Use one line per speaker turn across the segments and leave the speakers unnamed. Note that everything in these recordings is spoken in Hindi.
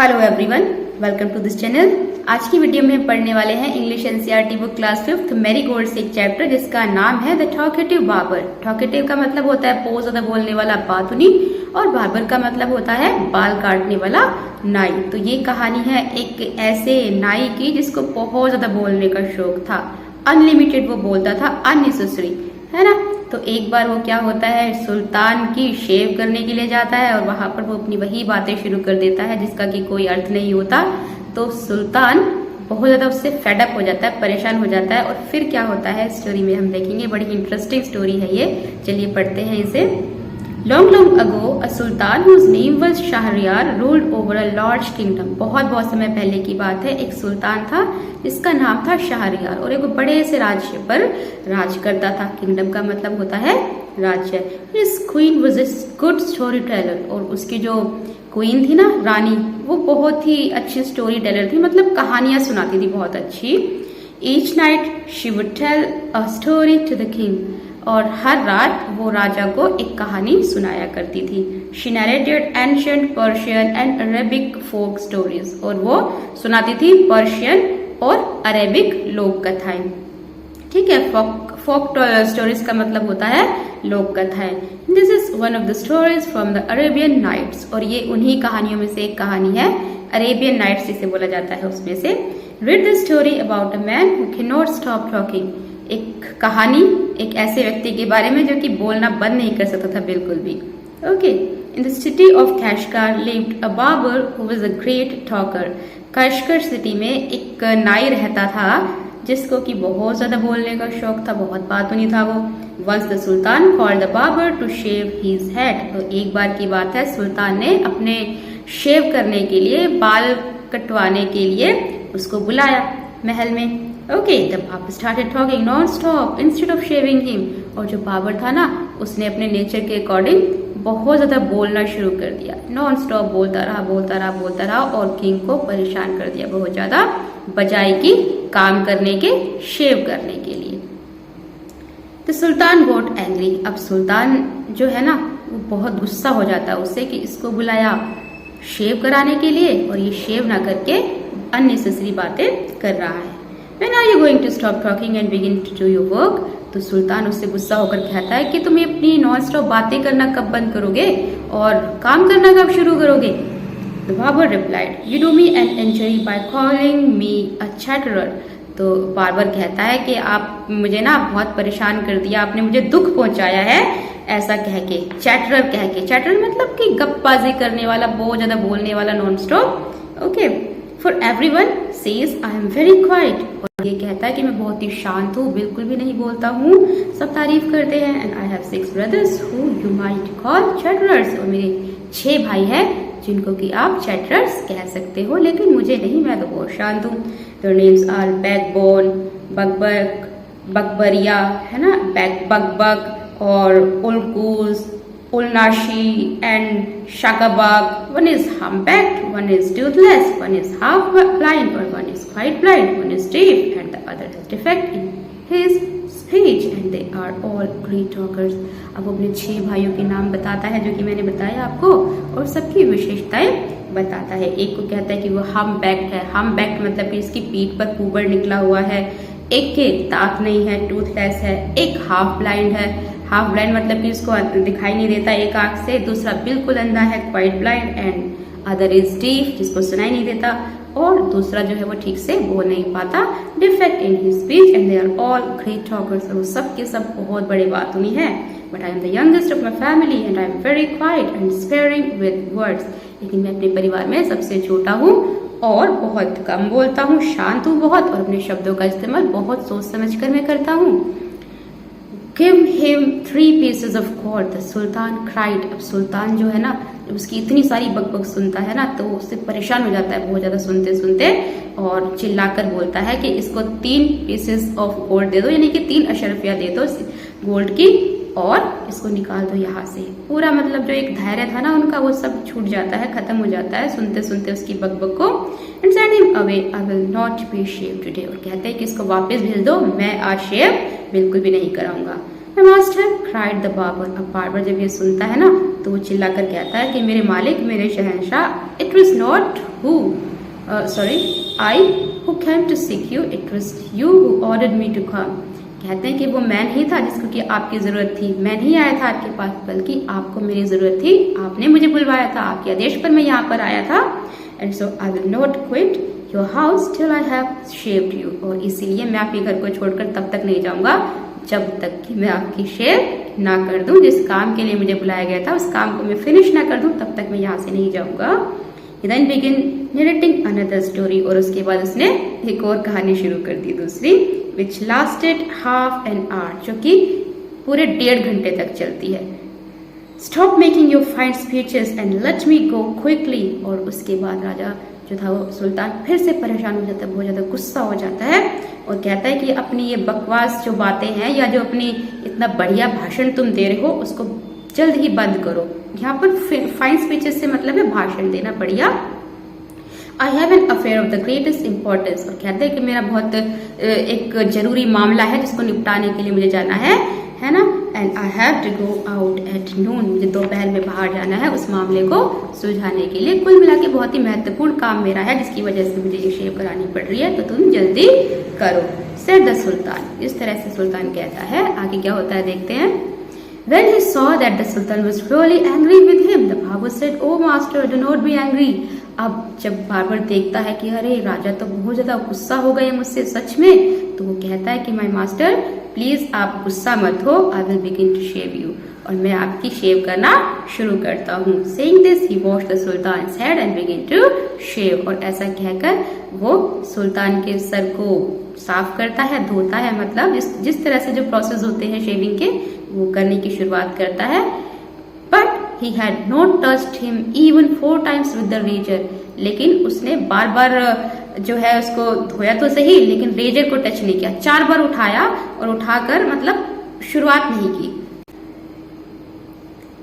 Hello everyone, welcome to this channel. आज की वीडियो में पढ़ने वाले हैं English NCERT book class 5th Marigold से एक चैप्टर जिसका नाम है द टॉकेटिव बार्बर। टॉकेटिव का मतलब होता है बहुत ज्यादा बोलने वाला बातुनी, और बार्बर का मतलब होता है बाल काटने वाला नाई। तो ये कहानी है एक ऐसे नाई की जिसको बहुत ज्यादा बोलने का शौक था, अनलिमिटेड वो बोलता था, अननेसेसरी, है ना। तो एक बार वो क्या होता है, सुल्तान की शेव करने के लिए जाता है और वहां पर वो अपनी वही बातें शुरू कर देता है जिसका कि कोई अर्थ नहीं होता। तो सुल्तान बहुत ज्यादा उससे फेडअप हो जाता है, परेशान हो जाता है। और फिर क्या होता है स्टोरी में हम देखेंगे, बड़ी इंटरेस्टिंग स्टोरी है ये। चलिए पढ़ते हैं इसे। Long ago, a sultan whose name was Shahryar ruled over a large kingdom. बहुत समय पहले की बात है। एक सुल्तान था जिसका नाम था शाहरियार और एक बड़े से राज्य पर राज करता था। किंगडम का मतलब होता है राज्य। His queen was a good storyteller, और उसकी जो क्वीन थी ना, रानी, वो बहुत ही अच्छी स्टोरी टेलर थी, मतलब कहानियां सुनाती थी बहुत अच्छी। Each night she would tell a story to the king. और हर रात वो राजा को एक कहानी सुनाया करती थी। She narrated ancient Persian and Arabic folk stories, और वो सुनाती थी पर्शियन और अरेबिक लोक कथाएं। ठीक है, फोक स्टोरीज का मतलब होता है लोक कथाएं। This is one of the stories from the Arabian Nights, और ये उन्हीं कहानियों में से एक कहानी है, अरेबियन नाइट्स जिसे बोला जाता है उसमें से। Read the story about a man who can not stop talking. एक कहानी एक ऐसे व्यक्ति के बारे में जो कि बोलना बंद नहीं कर सकता था बिल्कुल भी। Okay, in the city of Kashgar lived a barber who was a great talker. Kashgar city में एक नाई रहता था जिसको कि बहुत ज्यादा बोलने का शौक था, बहुत बातूनी था वो। Once the sultan called the barber to shave his head. तो एक बार की बात है, सुल्तान ने अपने शेव करने के लिए, बाल कटवाने के लिए उसको बुलाया महल में। Okay, the barber started talking non stop instead of shaving him. और जो बार्बर था ना, उसने अपने नेचर के अकॉर्डिंग बहुत ज्यादा बोलना शुरू कर दिया, नॉन स्टॉप बोलता रहा और किंग को परेशान कर दिया बहुत ज्यादा, बजाय की काम करने के, शेव करने के लिए। तो सुल्तान गॉट एंग्री। अब सुल्तान जो है ना, वो बहुत गुस्सा हो जाता है उससे कि इसको बुलाया शेव कराने के लिए और ये शेव ना करके अननेसेसरी बातें कर रहा है। When are you going to stop talking and begin to do your work? तो सुल्तान उससे गुस्सा होकर कहता है कि तुम अपनी नॉन स्टॉप बातें करना कब बंद करोगे और काम करना कब शुरू करोगे? The barber replied, "You do me an injury by calling me a chatterer." तो बार्बर कहता है कि आप मुझे ना बहुत परेशान कर दिया, आपने मुझे दुख पहुंचाया है ऐसा कह के, चैटरर कह के। चैटरर मतलब कि गप्पबाजी करने वाला, बहुत ज्यादा बोलने वाला, non stop. Okay, for everyone says I am very quite. और ये कहता है कि मैं बहुत ही शांत हूँ, बिल्कुल भी नहीं बोलता हूँ, सब तारीफ करते हैं। And I have 6 brothers who you might call chatterers। और मेरे 6 भाई हैं जिनको कि आप चैटरर्स कह सकते हो, लेकिन मुझे नहीं, मैं तो बहुत शांत हूँ। Their names are बैकबोन, बकबक, बकबरिया, है ना, बकबक, और उल्कूज, ulnashi and shakabag. One is humpbacked, one is toothless, one is half blind, or one is quite blind, one is deaf, and the other has defect in his speech, and they are all great talkers. अब अपने 6 भाइयों के नाम बताता है जो कि मैंने बताया आपको, और सबकी विशेषताएं बताता है। एक को कहता है कि वो humpbacked है। humpbacked मतलब कि इसकी पीठ पर कुबर निकला हुआ है। एक के दांत नहीं है, टूथलेस है। एक हाफ ब्लाइंड है। हाफ ब्लाइंड मतलब कि उसको दिखाई नहीं देता एक आंख से। दूसरा बिल्कुल अंधा है, quite blind. And other is deaf, जिसको सुनाई नहीं देता। और दूसरा जो है वो ठीक से बोल नहीं पाता, defect in his speech. And they are all great talkers. और वो सब के सब बहुत बड़े बातूनी है। But I am the youngest of my family and I am very quiet and sparing with words. लेकिन मैं अपने परिवार में सबसे छोटा हूँ और बहुत कम बोलता हूँ, शांत हूँ बहुत, और अपने शब्दों का इस्तेमाल बहुत सोच समझ कर मैं करता हूँ। Give him 3 pieces of gold. The Sultan cried. अब सुल्तान जो है ना, जब उसकी इतनी सारी बकबक सुनता है ना, तो उससे परेशान हो जाता है बहुत ज्यादा सुनते सुनते, और चिल्लाकर बोलता है कि इसको 3 pieces of gold दे दो, यानी कि 3 अशरफिया दे दो गोल्ड की, और इसको निकाल दो यहाँ से। पूरा मतलब जो एक धैर्य था ना उनका, वो सब छूट जाता है, खत्म हो जाता है सुनते सुनते उसकी बकबक को। And send him away, I will not be shave today. और कहते हैं कि इसको वापस भेज दो, मैं आज शेव बिल्कुल भी नहीं कराऊंगा। My master cried the barber. अब बार्बर जब ये सुनता है ना, तो वो चिल्लाकर कहता है कि मेरे मालिक, मेरे शहंशाह, it was not I who came to seek you, it was you who ordered me to come. कहते हैं कि वो मैं नहीं था जिसको कि आपकी जरूरत थी, मैं नहीं आया था आपके पास, बल्कि आपको मेरी जरूरत थी, आपने मुझे बुलवाया था, आपके आदेश पर मैं यहाँ पर आया था। And so I will not quit your house till I have shaved you, और इसीलिए मैं आपके घर को छोड़कर तब तक नहीं जाऊंगा जब तक कि मैं आपकी शेव ना कर दूं। जिस काम के लिए मुझे बुलाया गया था उस काम को मैं फिनिश ना कर दूं तब तक मैं यहाँ से नहीं जाऊंगा। Then begin narrating another story, और उसके बाद उसने एक और कहानी शुरू कर दी दूसरी, which lasted half an hour, जो कि पूरे 1.5 घंटे तक चलती है। Stop making your fine speeches and let me go quickly, और उसके बाद राजा जो था वो सुल्तान फिर से परेशान हो जाता है, बहुत ज्यादा गुस्सा हो जाता है और कहता है कि अपनी ये बकवास जो बातें हैं या जो अपनी इतना बढ़िया भाषण तुम दे रहे हो उसको जल्द ही बंद करो। यहाँ पर फाइन स्पीचेस से मतलब है भाषण देना बढ़िया। I have an affair of the greatest importance, और कहते हैं कि मेरा बहुत एक जरूरी मामला है जिसको निपटाने के लिए मुझे जाना है ना। And I have to go out at noon, मुझे दोपहर में बाहर जाना है उस मामले को सुलझाने के लिए। कुल मिला के बहुत ही महत्वपूर्ण काम मेरा है जिसकी वजह से मुझे ये शेव करानी पड़ रही है, तो तुम जल्दी करो, सेड द सुल्तान। इस तरह से सुल्तान कहता है। आगे क्या होता है देखते हैं। When he saw that the Sultan was really angry with him, the Babur said, "Oh master, do not be angry." अब जब बाबर देखता है कि अरे राजा तो बहुत ज्यादा गुस्सा हो गए मुझसे सच में, तो वो कहता है कि माय मास्टर प्लीज आप गुस्सा मत हो, I will begin to shave you, और मैं आपकी शेव करना शुरू करता हूँ। Saying this, he washed the Sultan's head and began to shave, और ऐसा कहकर वो सुल्तान के सर को साफ करता है, धोता है, मतलब जिस तरह से जो प्रोसेस होते हैं शेविंग के वो करने की शुरुआत करता है। But he had not touched him even 4 times with the razor, लेकिन उसने बार बार जो है उसको धोया तो सही लेकिन रेजर को टच नहीं किया। 4 बार उठाया और उठाकर मतलब शुरुआत नहीं की।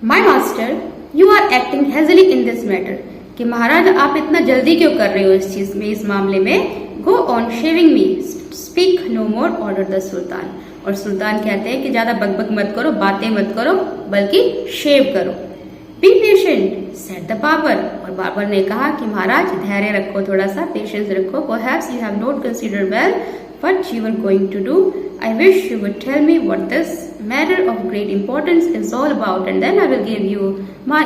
My master you are acting hastily in this matter, कि महाराज आप इतना जल्दी क्यों कर रहे हो इस चीज में, इस मामले में। Go on shaving me, speak no more, order the sultan. और सुल्तान कहते हैं कि ज्यादा बकबक मत करो, बातें मत करो, बल्कि शेव करो। Be patient, said the barber, और बाबर ने कहा कि महाराज धैर्य रखो, थोड़ा सा पेशेंस रखो। Perhaps you have not considered well what you are going to do. I wish you would tell me what this matter of great importance is all about and then I will give you my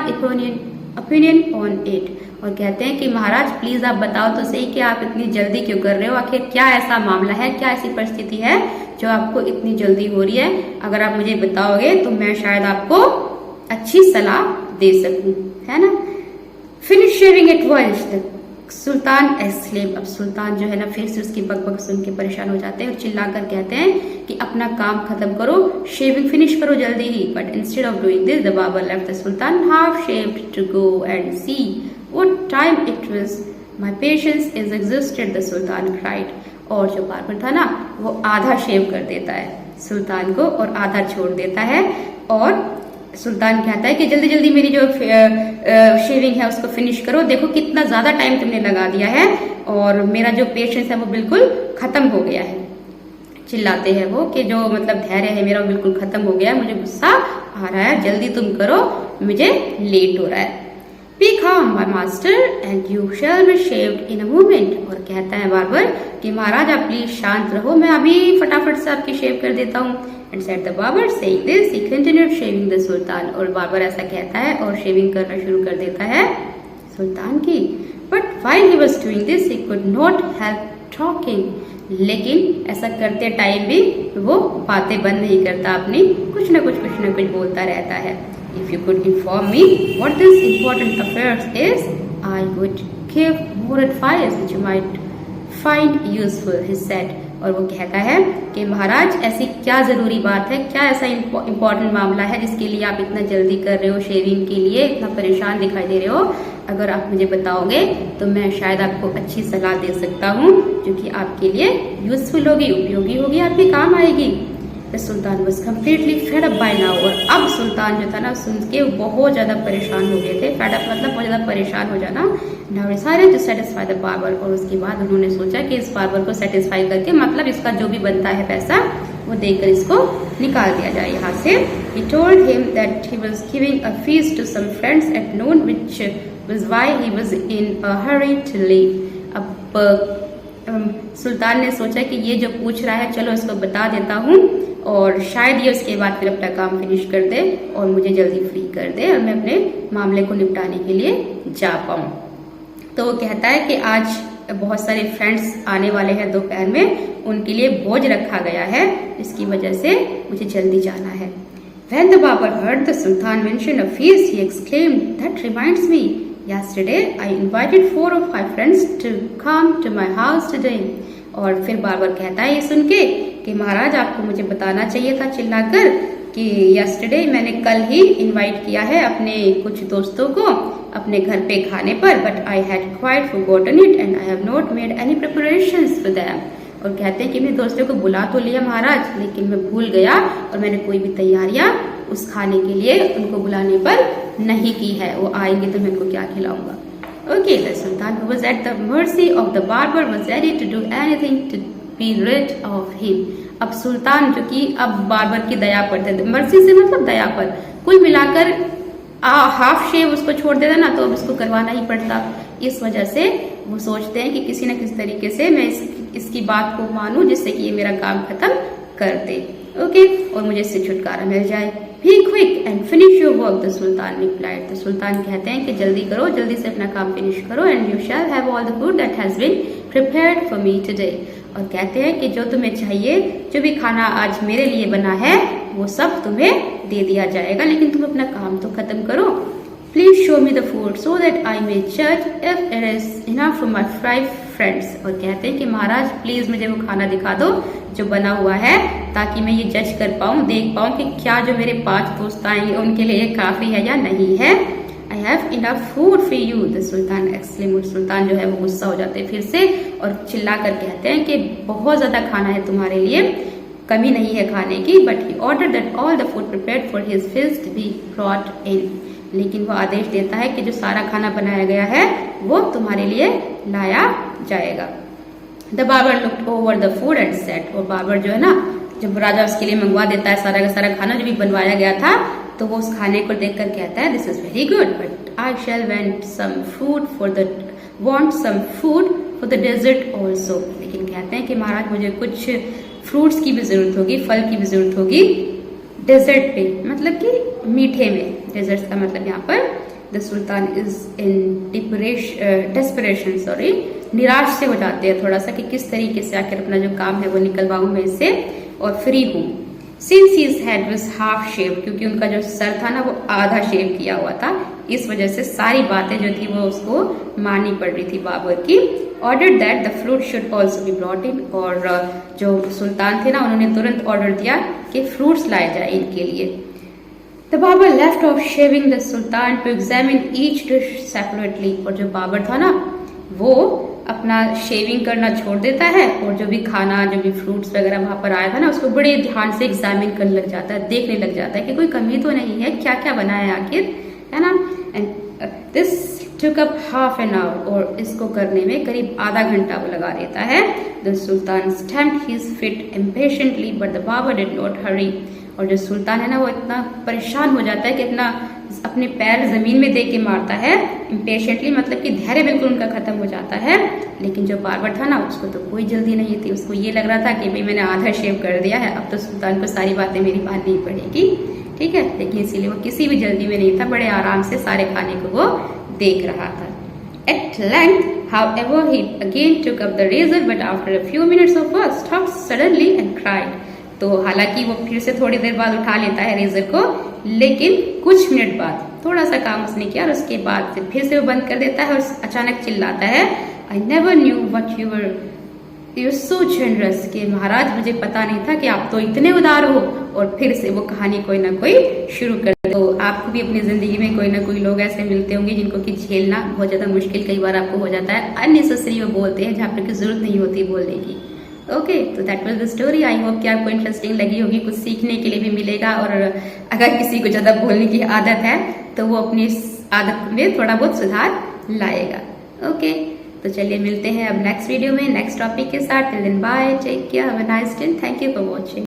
opinion on it. और कहते हैं कि महाराज प्लीज आप बताओ तो सही कि आप इतनी जल्दी क्यों कर रहे हो, आखिर क्या ऐसा मामला है, क्या ऐसी परिस्थिति है जो आपको इतनी जल्दी हो रही है। अगर आप मुझे बताओगे तो मैं शायद आपको अच्छी सलाह दे सकूं, है ना। फिनिश शेविंग एट वंस, सुल्तान एक्सक्लेम। अब सुल्तान जो है ना फिर से उसकी बकबक सुन के परेशान हो जाते हैं और चिल्लाकर कहते हैं कि अपना काम खत्म करो, शेविंग फिनिश करो जल्दी ही। But instead of doing this the barber left the sultan half shaved to go and see what time it was, my patience is exhausted, the sultan cried। और जो बाबर था ना वो आधा शेव कर देता है सुल्तान को और आधा छोड़ देता है, और सुल्तान कहता है कि जल्दी जल्दी मेरी जो शेविंग है उसको फिनिश करो, देखो कितना ज्यादा टाइम तुमने लगा दिया है और मेरा जो पेशेंस है वो बिल्कुल खत्म हो गया है। चिल्लाते हैं वो कि जो मतलब धैर्य है मेरा बिल्कुल खत्म हो गया है, मुझे गुस्सा आ रहा है, जल्दी तुम करो, मुझे लेट हो रहा है। Be calm, my master, and you shall be shaved in a moment। और कहता है बाबर कि महाराज आप प्लीज शांत रहो, मैं अभी फटाफट से आपकी शेव कर देता हूँ। And said the barber, saying this, he continued shaving the sultan। और बाबर ऐसा कहता है और शेविंग करना शुरू कर देता है सुल्तान की। But while he was doing this, he could not help talking। लेकिन ऐसा करते टाइम भी वो बातें बंद नहीं करता अपनी, कुछ न कुछ बोलता रहता है। If you could inform me what this important affair is, I would give more advice which you might find useful, he said। और वो कहता है कि महाराज ऐसी क्या जरूरी बात है, क्या ऐसा इम्पोर्टेंट मामला है जिसके लिए आप इतना जल्दी कर रहे हो, शेविंग के लिए इतना परेशान दिखाई दे रहे हो। अगर आप मुझे बताओगे तो मैं शायद आपको अच्छी सलाह दे सकता हूँ जो कि आपके लिए यूजफुल होगी, उपयोगी होगी, आपके काम आएगी। Sultan was completely fed up by now. और अब सुल्तान जो था ना सुन के बहुत ज्यादा परेशान हो गए थे। फेड अप मतलब बहुत ज्यादा परेशान हो जाना। Now decided to satisfy the barber. और उसके बाद उन्होंने सोचा कि इस बाबर को सेटिस्फाई करके मतलब इसका जो भी बनता है पैसा वो देकर इसको निकाल दिया जाए यहाँ से। He told him that he was giving a feast to some friends at noon which was why he was in a hurry to leave. अब सुल्तान ने सोचा कि ये जो पूछ रहा है चलो इसको बता देता हूँ और शायद ये उसके बाद फिर अपना काम फिनिश कर दे और मुझे जल्दी फ्री कर दे और मैं अपने मामले को निपटाने के लिए जा पाऊँ। तो वो कहता है कि आज बहुत सारे फ्रेंड्स आने वाले हैं दोपहर में, उनके लिए भोज रखा गया है, इसकी वजह से मुझे जल्दी जाना है। When the barber heard the Sultan mention a feast, he exclaimed, "That reminds me, yesterday I invited 4 or 5 friends to come to my house today." और फिर बाबर कहता है ये सुन के कि महाराज आपको मुझे बताना चाहिए था चिल्लाकर कि yesterday मैंने कल ही इनवाइट किया है अपने कुछ दोस्तों को अपने घर पे खाने पर, but I had quite forgotten it and I have not made any preparations for them. और कहते हैं कि मेरे दोस्तों को बुला तो लिया महाराज, लेकिन मैं भूल गया और मैंने कोई भी तैयारियां उस खाने के लिए उनको बुलाने पर नहीं की है। वो आएंगे तो मैं उनको क्या खिलाऊंगा। Okay, the Sultan who was at the mercy of the barber was ready to do anything to be rid of him. अब सुल्तान जो कि अब बार्बर की दया पर थे, मर्सी से मतलब दया पर, कुल मिलाकर हाफ शेव उसको छोड़ देता ना तो अब इसको करवाना ही पड़ता। इस वजह से वो सोचते हैं कि किसी न किसी तरीके से मैं इसकी बात को मानूं जिससे कि ये मेरा काम खत्म कर दे। ओके, और मुझे इससे छुटकारा मिल जाए। Be quick and finish your work, the Sultan replied. तो सुल्तान कहते हैं कि जल्दी करो, जल्दी से अपना काम फिनिश करो, and you shall have all the food that has been prepared for me today. और कहते हैं कि जो तुम्हें चाहिए, जो भी खाना आज मेरे लिए बना है वो सब तुम्हें दे दिया जाएगा, लेकिन तुम अपना काम तो खत्म करो। Please show me the food so that I may judge if it is enough for my 5 friends. और कहते हैं कि महाराज प्लीज मुझे वो खाना दिखा दो जो बना हुआ है ताकि मैं ये जज कर पाऊँ, देख पाऊँ कि क्या जो मेरे 5 दोस्त आएंगे उनके लिए काफी है या नहीं है। I have enough food for you, the Sultan exclaimed. सुल्तान जो है वो गुस्सा हो जाते हैं फिर से और चिल्ला कर कहते हैं कि बहुत ज्यादा खाना है तुम्हारे लिए, कमी नहीं है खाने की। But he ordered that all the food prepared for his feast be brought in. लेकिन वो आदेश देता है कि जो सारा खाना बनाया गया है वो तुम्हारे लिए लाया जाएगा। The barber looked over the food and said, और बाबर जो है ना, जब राजा उसके लिए मंगवा देता है सारा का सारा खाना जो भी बनवाया गया था, तो वो उस खाने को देखकर कहता है this is very good, but I shall want some food for the dessert also. लेकिन कहते हैं कि महाराज मुझे कुछ फ्रूट्स की भी जरूरत होगी, फल की भी जरूरत होगी डेजर्ट पे, मतलब कि मीठे में। डेजर्ट का मतलब यहाँ पर the sultan is in desperation, sorry, निराश से हो जाते हैं थोड़ा सा कि किस तरीके से आखिर अपना जो काम है वो निकलवाऊं मैं इससे और फ्री हूँ। Since his head was half shaved, क्योंकि उनका जो सर था ना वो आधा शेव किया हुआ था, इस वजह से सारी बातें जो थी वो उसको माननी पड़ रही थी बाबर की। Ordered that the fruit should also be brought in, और जो सुल्तान थे ना उन्होंने तुरंत ऑर्डर दिया कि फ्रूट्स लाए जाए इनके लिए। The barber left off shaving the Sultan to examine each dish separately, और जो बाबर था ना वो अपना शेविंग करना छोड़ देता है और जो भी खाना जो भी फ्रूट्स वगैरह वहां पर आया था ना उसको बड़े ध्यान से एग्जामिन करने लग जाता है, देखने लग जाता है कि कोई कमी तो नहीं है, क्या क्या बना है आखिर, है ना। And this took up half an hour, और इसको करने में करीब आधा घंटा वो लगा देता है। The Sultan stamped his feet impatiently, but the barber did not hurry. और जो सुल्तान है ना वो इतना परेशान हो जाता है कि अपने पैर जमीन में दे के मारता है इम्पेशेंटली, मतलब कि धैर्य बिल्कुल उनका खत्म हो जाता है। लेकिन जो बार्बर था ना उसको तो कोई जल्दी नहीं थी, उसको ये लग रहा था कि भाई मैंने आधा शेव कर दिया है, अब तो सुल्तान को सारी बातें मेरी माननी पड़ेगी, ठीक है। लेकिन इसीलिए वो किसी भी जल्दी में नहीं था, बड़े आराम से सारे खाने को वो देख रहा था। At length, however, he again took up the razor, but after a few minutes of work, stopped suddenly and cried. तो हालांकि वो फिर से थोड़ी देर बाद उठा लेता है रेजर को, लेकिन कुछ मिनट बाद थोड़ा सा काम उसने किया और उसके बाद फिर से वो बंद कर देता है और अचानक चिल्लाता है, I never knew what you were so generous, कि महाराज मुझे पता नहीं था कि आप तो इतने उदार हो। और फिर से वो कहानी कोई ना कोई शुरू कर दे। तो आपको भी अपनी जिंदगी में कोई ना कोई लोग ऐसे मिलते होंगे जिनको कि झेलना बहुत ज्यादा मुश्किल कई बार आपको हो जाता है, अननेसेसरी वो बोलते हैं जहाँ पर की जरूरत नहीं होती बोलने की। ओके, तो that was the story. I hope कि आपको इंटरेस्टिंग लगी होगी, कुछ सीखने के लिए भी मिलेगा। और अगर किसी को ज्यादा बोलने की आदत है तो वो अपनी आदत में थोड़ा बहुत सुधार लाएगा। ओके, तो चलिए मिलते हैं अब नेक्स्ट वीडियो में नेक्स्ट टॉपिक के साथ। Till then bye, take care, have a nice day, thank you for watching.